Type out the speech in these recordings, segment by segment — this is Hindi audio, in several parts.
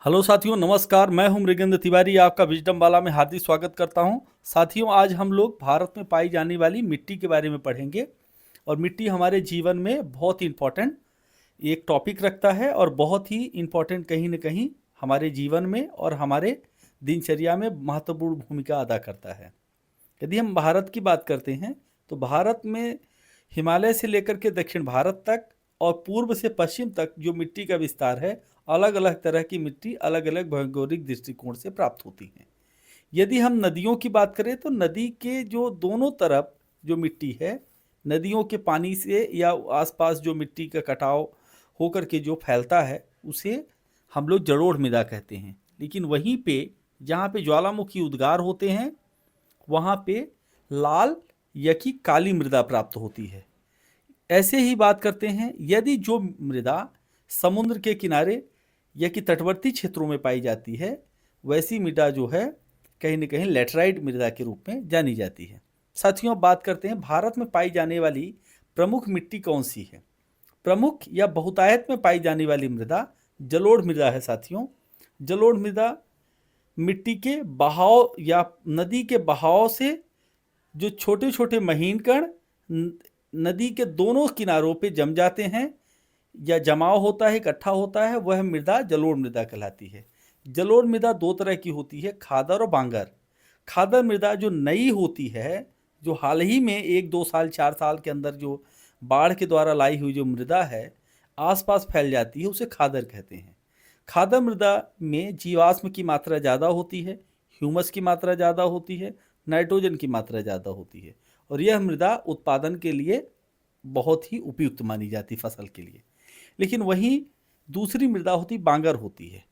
हेलो साथियों, नमस्कार। मैं हूं मृगेंद्र तिवारी, आपका विजडम वाला में हार्दिक स्वागत करता हूं। साथियों, आज हम लोग भारत में पाई जाने वाली मिट्टी के बारे में पढ़ेंगे। और मिट्टी हमारे जीवन में बहुत ही इम्पोर्टेंट एक टॉपिक रखता है और बहुत ही इम्पोर्टेंट कहीं न कहीं हमारे जीवन में और हमारे दिनचर्या में महत्वपूर्ण भूमिका अदा करता है। यदि हम भारत की बात करते हैं तो भारत में हिमालय से लेकर के दक्षिण भारत तक और पूर्व से पश्चिम तक जो मिट्टी का विस्तार है, अलग अलग तरह की मिट्टी अलग अलग भौगोलिक दृष्टिकोण से प्राप्त होती हैं। यदि हम नदियों की बात करें तो नदी के जो दोनों तरफ जो मिट्टी है, नदियों के पानी से या आसपास जो मिट्टी का कटाव होकर के जो फैलता है, उसे हम लोग जलोढ़ मृदा कहते हैं। लेकिन वहीं पे जहाँ पे ज्वालामुखी उद्गार होते हैं, वहाँ पे लाल या कि काली मृदा प्राप्त होती है। ऐसे ही बात करते हैं, यदि जो मृदा समुद्र के किनारे या कि तटवर्ती क्षेत्रों में पाई जाती है, वैसी मृदा जो है कहीं न कहीं लैटेराइट मृदा के रूप में जानी जाती है। साथियों, अब बात करते हैं भारत में पाई जाने वाली प्रमुख मिट्टी कौन सी है। प्रमुख या बहुतायत में पाई जाने वाली मृदा जलोढ़ मृदा है। साथियों, जलोढ़ मृदा मिट्टी के बहाव या नदी के बहाव से जो छोटे छोटे महीन कण नदी के दोनों किनारों पे जम जाते हैं या जमाव होता है, इकट्ठा होता है, वह मृदा जलोढ़ मृदा कहलाती है। जलोढ़ मृदा दो तरह की होती है, खादर और बांगर। खादर मृदा जो नई होती है, जो हाल ही में 1-2 साल 4 साल के अंदर जो बाढ़ के द्वारा लाई हुई जो मृदा है, आसपास फैल जाती है, उसे खादर कहते हैं। खादर मृदा में जीवाश्म की मात्रा ज़्यादा होती है, ह्यूमस की मात्रा ज़्यादा होती है, नाइट्रोजन की मात्रा ज़्यादा होती है और यह मृदा उत्पादन के लिए बहुत ही उपयुक्त मानी जाती फसल के लिए। लेकिन वहीं दूसरी मृदा होती बांगर होती है।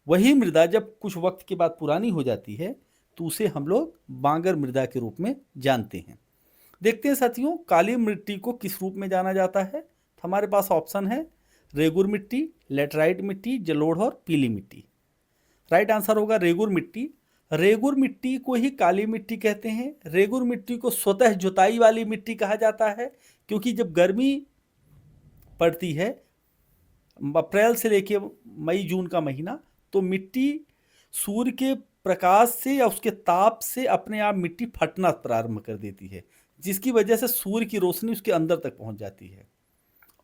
वही मृदा जब कुछ वक्त के बाद पुरानी हो जाती है तो उसे हम लोग बांगर मृदा के रूप में जानते हैं। देखते हैं साथियों, काली मिट्टी को किस रूप में जाना जाता है। तो हमारे पास ऑप्शन है रेगुर मिट्टी, लेटराइट मिट्टी, जलोढ़ और पीली मिट्टी। राइट आंसर होगा रेगुर मिट्टी। रेगुर मिट्टी को ही काली मिट्टी कहते हैं। रेगुर मिट्टी को स्वतः जुताई वाली मिट्टी कहा जाता है, क्योंकि जब गर्मी पड़ती है अप्रैल से लेके मई जून का महीना, तो मिट्टी सूर्य के प्रकाश से या उसके ताप से अपने आप मिट्टी फटना प्रारंभ कर देती है, जिसकी वजह से सूर्य की रोशनी उसके अंदर तक पहुंच जाती है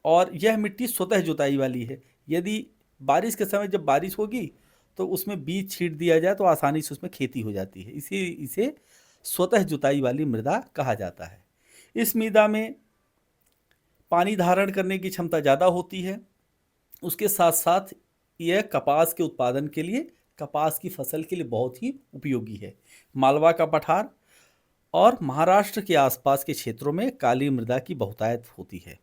और यह मिट्टी स्वतः जुताई वाली है। यदि बारिश के समय जब बारिश होगी तो उसमें बीज छींट दिया जाए तो आसानी से उसमें खेती हो जाती है, इसे स्वतः जुताई वाली मृदा कहा जाता है। इस मृदा में पानी धारण करने की क्षमता ज़्यादा होती है। उसके साथ साथ यह कपास के उत्पादन के लिए, कपास की फसल के लिए बहुत ही उपयोगी है। मालवा का पठार और महाराष्ट्र के आसपास के क्षेत्रों में काली मृदा की बहुतायत होती है।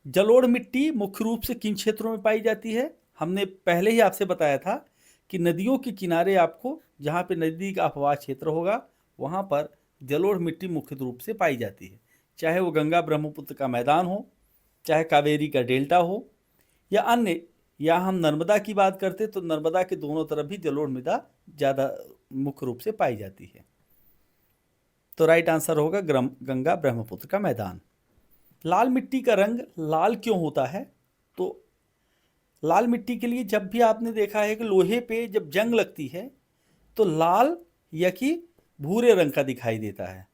जलोढ़ मिट्टी मुख्य रूप से किन क्षेत्रों में पाई जाती है? हमने पहले ही आपसे बताया था कि नदियों के किनारे आपको जहाँ पे नदी का अपवाह क्षेत्र होगा, वहाँ पर जलोढ़ मिट्टी मुख्य रूप से पाई जाती है। चाहे वो गंगा ब्रह्मपुत्र का मैदान हो, चाहे कावेरी का डेल्टा हो या अन्य, या हम नर्मदा की बात करते तो नर्मदा के दोनों तरफ भी जलोढ़ मृदा ज़्यादा मुख्य रूप से पाई जाती है। तो राइट आंसर होगा गंगा ब्रह्मपुत्र का मैदान। लाल मिट्टी का रंग लाल क्यों होता है? तो लाल मिट्टी के लिए जब भी आपने देखा है कि लोहे पे जब जंग लगती है तो लाल या कि भूरे रंग का दिखाई देता है।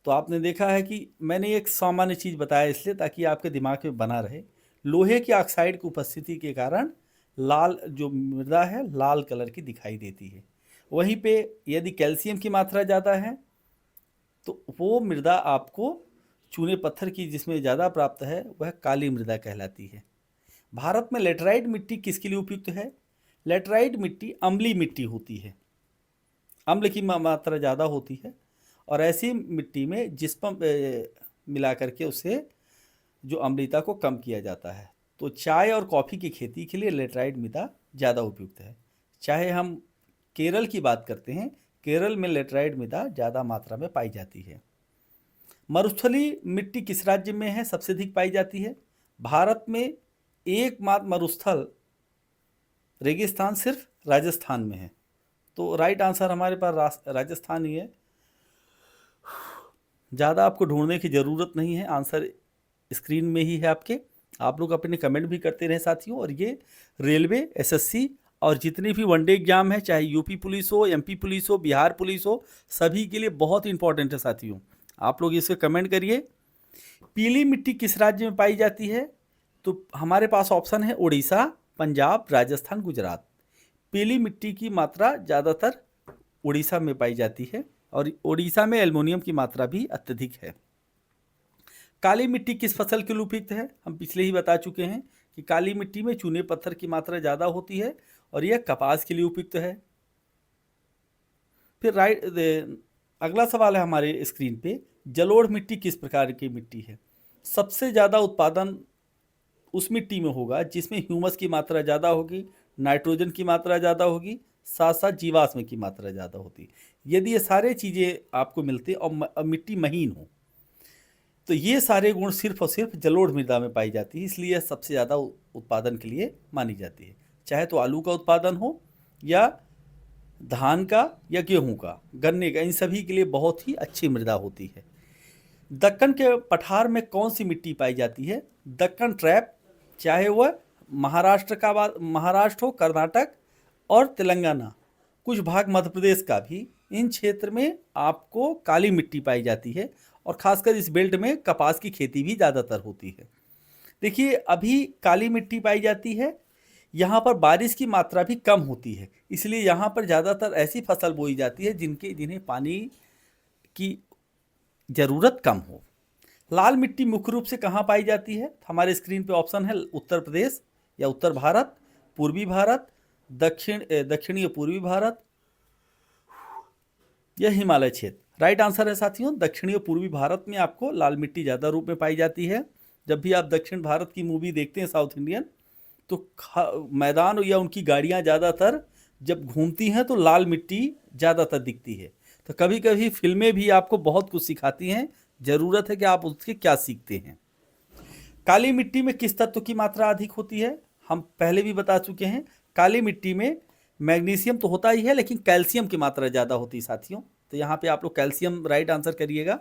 तो आपने देखा है कि मैंने एक सामान्य चीज़ बताया इसलिए ताकि आपके दिमाग में बना रहे। लोहे की ऑक्साइड की उपस्थिति के कारण लाल जो मृदा है लाल कलर की दिखाई देती है। वहीं पे यदि कैल्शियम की मात्रा ज़्यादा है तो वो मृदा आपको चूने पत्थर की जिसमें ज़्यादा प्राप्त है, वह काली मृदा कहलाती है। भारत में लेटराइट मिट्टी किसके लिए उपयुक्त है? लेटराइट मिट्टी अम्लीय मिट्टी होती है, अम्ल की मात्रा ज़्यादा होती है और ऐसी मिट्टी में जिस्म मिला करके उसे जो अम्लता को कम किया जाता है। तो चाय और कॉफ़ी की खेती के लिए लेटराइट मृदा ज़्यादा उपयुक्त है। चाहे हम केरल की बात करते हैं, केरल में लेटराइट मृदा ज़्यादा मात्रा में पाई जाती है। मरुस्थलीय मिट्टी किस राज्य में है सबसे अधिक पाई जाती है? भारत में एकमात्र मरुस्थल रेगिस्तान सिर्फ राजस्थान में है। तो राइट आंसर हमारे पास राजस्थान ही है। ज़्यादा आपको ढूंढने की ज़रूरत नहीं है, आंसर स्क्रीन में ही है आपके। आप लोग अपने कमेंट भी करते रहे साथियों। और ये रेलवे, एसएससी और जितने भी वनडे एग्जाम है, चाहे यूपी पुलिस हो, एमपी पुलिस हो, बिहार पुलिस हो, सभी के लिए बहुत इंपॉर्टेंट है साथियों। आप लोग इसे कमेंट करिए। पीली मिट्टी किस राज्य में पाई जाती है? तो हमारे पास ऑप्शन है उड़ीसा, पंजाब, राजस्थान, गुजरात। पीली मिट्टी की मात्रा ज़्यादातर उड़ीसा में पाई जाती है और उड़ीसा में एल्युमिनियम की मात्रा भी अत्यधिक है। काली मिट्टी किस फसल के लिए उपयुक्त है? हम पिछले ही बता चुके हैं कि काली मिट्टी में चूने पत्थर की मात्रा ज़्यादा होती है और यह कपास के लिए उपयुक्त है। फिर अगला सवाल है हमारे स्क्रीन पे, जलोढ़ मिट्टी किस प्रकार की मिट्टी है? सबसे ज़्यादा उत्पादन उस मिट्टी में होगा जिसमें ह्यूमस की मात्रा ज़्यादा होगी, नाइट्रोजन की मात्रा ज़्यादा होगी, साथ साथ जीवाश्म की मात्रा ज़्यादा होती। यदि ये सारे चीज़ें आपको मिलती और मिट्टी महीन हो, तो ये सारे गुण सिर्फ और सिर्फ जलोढ़ मृदा में पाई जाती है, इसलिए सबसे ज़्यादा उत्पादन के लिए मानी जाती है। चाहे तो आलू का उत्पादन हो या धान का या गेहूं का, गन्ने का, इन सभी के लिए बहुत ही अच्छी मृदा होती है। दक्कन के पठार में कौन सी मिट्टी पाई जाती है? दक्कन ट्रैप, चाहे वह महाराष्ट्र हो, कर्नाटक और तेलंगाना, कुछ भाग मध्य प्रदेश का भी, इन क्षेत्र में आपको काली मिट्टी पाई जाती है और खासकर इस बेल्ट में कपास की खेती भी ज़्यादातर होती है। देखिए अभी काली मिट्टी पाई जाती है, यहाँ पर बारिश की मात्रा भी कम होती है, इसलिए यहाँ पर ज़्यादातर ऐसी फसल बोई जाती है जिन्हें पानी की ज़रूरत कम हो। लाल मिट्टी मुख्य रूप से कहाँ पाई जाती है? हमारे स्क्रीन पे ऑप्शन है उत्तर प्रदेश या उत्तर भारत, पूर्वी भारत, दक्षिणीय पूर्वी भारत या हिमालय क्षेत्र। राइट आंसर है साथियों दक्षिणीय पूर्वी भारत में आपको लाल मिट्टी ज़्यादा रूप में पाई जाती है। जब भी आप दक्षिण भारत की मूवी देखते हैं साउथ इंडियन, तो मैदान या उनकी गाड़ियाँ ज़्यादातर जब घूमती हैं तो लाल मिट्टी ज़्यादातर दिखती है। तो कभी कभी फिल्में भी आपको बहुत कुछ सिखाती हैं, ज़रूरत है कि आप उसके क्या सीखते हैं। काली मिट्टी में किस तत्व की मात्रा अधिक होती है? हम पहले भी बता चुके हैं, काली मिट्टी में मैग्नीशियम तो होता ही है लेकिन कैल्शियम की मात्रा ज़्यादा होती है साथियों। तो यहाँ पे आप लोग कैल्शियम राइट आंसर करिएगा।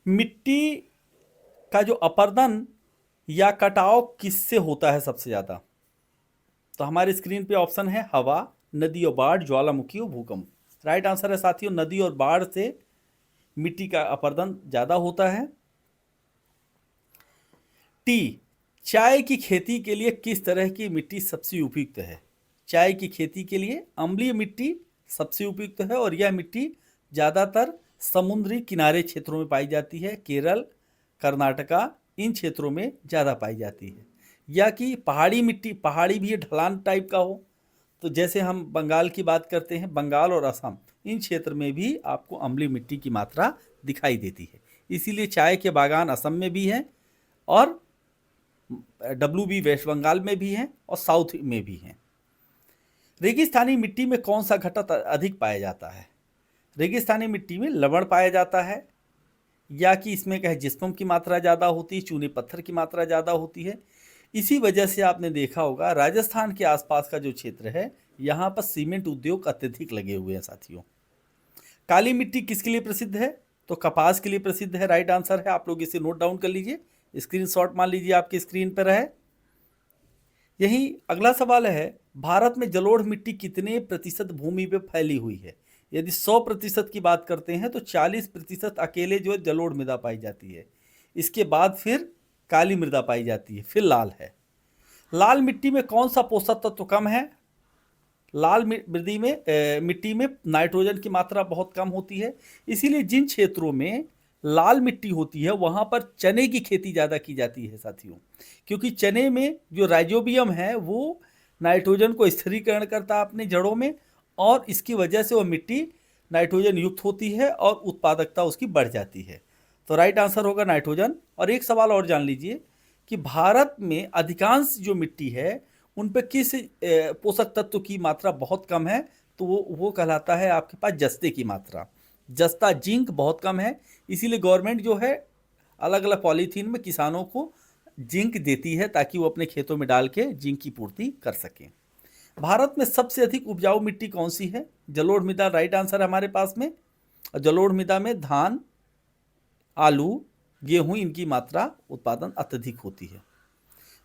मिट्टी का जो अपर्दन या कटाव किससे होता है सबसे ज़्यादा? तो हमारे स्क्रीन पे ऑप्शन है हवा, नदी और बाढ़, ज्वालामुखी और भूकंप। राइट आंसर है साथियों नदी और बाढ़ से मिट्टी का अपरदन ज़्यादा होता है। टी, चाय की खेती के लिए किस तरह की मिट्टी सबसे उपयुक्त है? चाय की खेती के लिए अम्लीय मिट्टी सबसे उपयुक्त है और यह मिट्टी ज़्यादातर समुद्री किनारे क्षेत्रों में पाई जाती है, केरल, कर्नाटका, इन क्षेत्रों में ज़्यादा पाई जाती है। या कि पहाड़ी मिट्टी, पहाड़ी भी ढलान टाइप का हो, तो जैसे हम बंगाल की बात करते हैं, बंगाल और असम, इन क्षेत्र में भी आपको अम्लीय मिट्टी की मात्रा दिखाई देती है। इसीलिए चाय के बागान असम में भी हैं और WB वेस्ट बंगाल में भी हैं और साउथ में भी हैं। रेगिस्तानी मिट्टी में कौन सा घटक अधिक पाया जाता है? रेगिस्तानी मिट्टी में लवण पाया जाता है, या कि इसमें कहे जिस्म की मात्रा ज़्यादा होती है, चूने पत्थर की मात्रा ज़्यादा होती है। इसी वजह से आपने देखा होगा राजस्थान के आसपास का जो क्षेत्र है यहाँ पर सीमेंट उद्योग अत्यधिक लगे हुए हैं साथियों। काली मिट्टी किसके लिए प्रसिद्ध है? तो कपास के लिए प्रसिद्ध है। राइट आंसर है, आप लोग इसे नोट डाउन कर लीजिए, स्क्रीनशॉट मान लीजिए आपकी स्क्रीन पर है। यही अगला सवाल है, भारत में जलोढ़ मिट्टी कितने प्रतिशत भूमि पे फैली हुई है? यदि 100% की बात करते हैं तो 40% अकेले जो है जलोढ़ मृदा पाई जाती है, इसके बाद फिर काली मृदा पाई जाती है, फिर लाल है। लाल मिट्टी में कौन सा पोषक तत्व कम है? लाल मिट्टी में नाइट्रोजन की मात्रा बहुत कम होती है, इसीलिए जिन क्षेत्रों में लाल मिट्टी होती है वहाँ पर चने की खेती ज़्यादा की जाती है साथियों, क्योंकि चने में जो राइजोबियम है वो नाइट्रोजन को स्थिरीकरण करता है अपने जड़ों में, और इसकी वजह से वह मिट्टी नाइट्रोजन युक्त होती है और उत्पादकता उसकी बढ़ जाती है। तो राइट आंसर होगा नाइट्रोजन। और एक सवाल और जान लीजिए कि भारत में अधिकांश जो मिट्टी है उन पर किस पोषक तत्व की मात्रा बहुत कम है? तो वो कहलाता है आपके पास जस्ते की मात्रा। जस्ता, जिंक बहुत कम है, इसीलिए गवर्नमेंट जो है अलग अलग पॉलीथीन में किसानों को जिंक देती है ताकि वो अपने खेतों में डाल के जिंक की पूर्ति कर सकें। भारत में सबसे अधिक उपजाऊ मिट्टी कौन सी है? जलोढ़ मृदा राइट आंसर है हमारे पास में। और जलोढ़ मृदा में धान, आलू, गेहूं, इनकी मात्रा उत्पादन अत्यधिक होती है।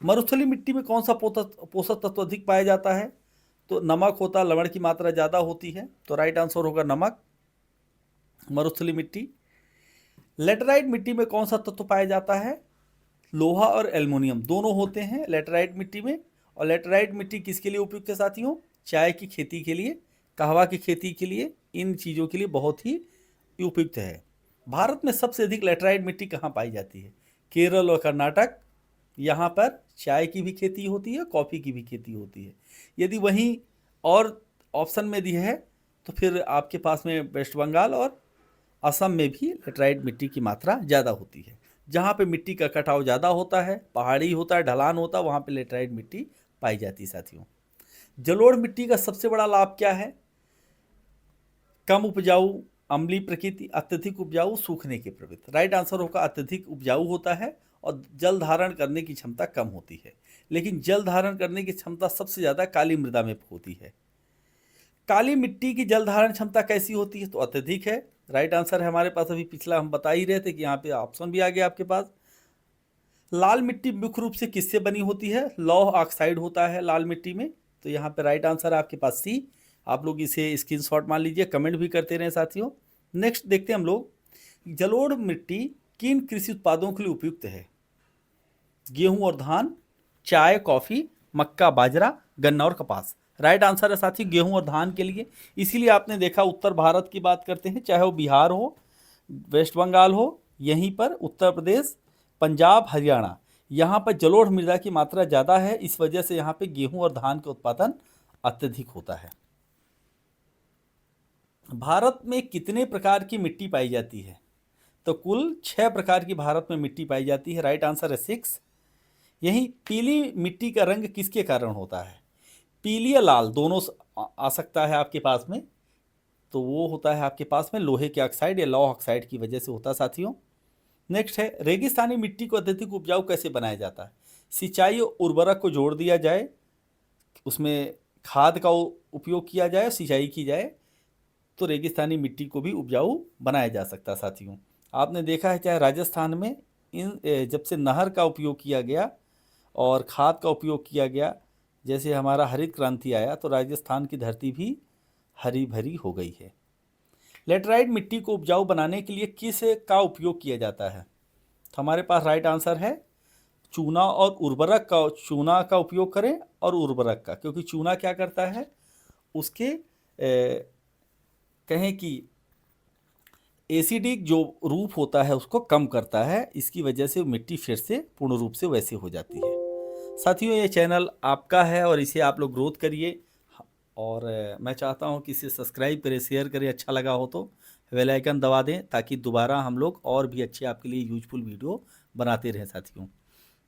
मरुस्थलीय मिट्टी में कौन सा पोषक तत्व अधिक पाया जाता है? तो नमक होता, लवण की मात्रा ज़्यादा होती है, तो राइट आंसर होगा नमक। मरुस्थलीय मिट्टी। लेटराइट मिट्टी में कौन सा तत्व पाया जाता है? लोहा और एल्युमिनियम दोनों होते हैं लेटराइट मिट्टी में। और लेटराइट मिट्टी किसके लिए उपयुक्त है साथियों? चाय की खेती के लिए, कहवा की खेती के लिए, इन चीज़ों के लिए बहुत ही उपयुक्त है। भारत में सबसे अधिक लेटराइट मिट्टी कहाँ पाई जाती है? केरल और कर्नाटक। यहाँ पर चाय की भी खेती होती है, कॉफ़ी की भी खेती होती है। यदि वहीं और ऑप्शन में दी है तो फिर आपके पास में वेस्ट बंगाल और असम में भी लेटराइट मिट्टी की मात्रा ज़्यादा होती है। जहाँ पे मिट्टी का कटाव ज़्यादा होता है, पहाड़ी होता है, ढलान होता है, वहाँ पे लेटराइट मिट्टी पाई जाती है साथियों। जलोढ़ मिट्टी का सबसे बड़ा लाभ क्या है? कम उपजाऊ, अम्लीय प्रकृति, अत्यधिक उपजाऊ, सूखने की प्रवृत्ति। राइट आंसर होगा अत्यधिक उपजाऊ होता है और जल धारण करने की क्षमता कम होती है। लेकिन जल धारण करने की क्षमता सबसे ज़्यादा काली मृदा में होती है। काली मिट्टी की जल धारण क्षमता कैसी होती है? तो अत्यधिक है। राइट आंसर है हमारे पास, अभी पिछला हम बता ही रहे थे कि यहाँ पे ऑप्शन भी आ गया आपके पास। लाल मिट्टी मुख्य रूप से किससे बनी होती है? लौह ऑक्साइड होता है लाल मिट्टी में। तो यहाँ पे राइट आंसर है आपके पास सी। आप लोग इसे स्क्रीनशॉट मान लीजिए, कमेंट भी करते रहें साथियों। नेक्स्ट देखते हैं हम लोग, जलोढ़ मिट्टी किन कृषि उत्पादों के लिए उपयुक्त है? गेहूं और धान, चाय कॉफ़ी, मक्का बाजरा, गन्ना और कपास। राइट आंसर है साथी गेहूं और धान के लिए। इसीलिए आपने देखा उत्तर भारत की बात करते हैं, चाहे वो बिहार हो, वेस्ट बंगाल हो, यहीं पर उत्तर प्रदेश, पंजाब, हरियाणा, यहाँ पर जलोढ़ मृदा की मात्रा ज़्यादा है। इस वजह से यहाँ पे गेहूं और धान का उत्पादन अत्यधिक होता है। भारत में कितने प्रकार की मिट्टी पाई जाती है? तो कुल 6 प्रकार की भारत में मिट्टी पाई जाती है। राइट आंसर है 6। यही पीली मिट्टी का रंग किसके कारण होता है? पीली या लाल दोनों आ सकता है आपके पास में। तो वो होता है आपके पास में लोहे के ऑक्साइड या लौह ऑक्साइड की वजह से होता है साथियों। नेक्स्ट है, रेगिस्तानी मिट्टी को अत्यधिक उपजाऊ कैसे बनाया जाता है? सिंचाई और उर्वरक को जोड़ दिया जाए, उसमें खाद का उपयोग किया जाए, सिंचाई की जाए, तो रेगिस्तानी मिट्टी को भी उपजाऊ बनाया जा सकता है साथियों। आपने देखा है चाहे राजस्थान में जब से नहर का उपयोग किया गया और खाद का उपयोग किया गया, जैसे हमारा हरित क्रांति आया, तो राजस्थान की धरती भी हरी भरी हो गई है। लेटराइट मिट्टी को उपजाऊ बनाने के लिए किस का उपयोग किया जाता है? तो हमारे पास राइट आंसर है चूना और उर्वरक का। चूना का उपयोग करें और उर्वरक का, क्योंकि चूना क्या करता है, उसके कहें कि एसिडिक जो रूप होता है उसको कम करता है। इसकी वजह से मिट्टी फिर से पूर्ण रूप से वैसे हो जाती है। साथियों ये चैनल आपका है और इसे आप लोग ग्रोथ करिए। और मैं चाहता हूं कि इसे सब्सक्राइब करें, शेयर करें, अच्छा लगा हो तो बेल आइकन दबा दें, ताकि दोबारा हम लोग और भी अच्छे आपके लिए यूजफुल वीडियो बनाते रहें साथियों।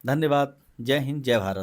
धन्यवाद। जय हिंद, जय भारत।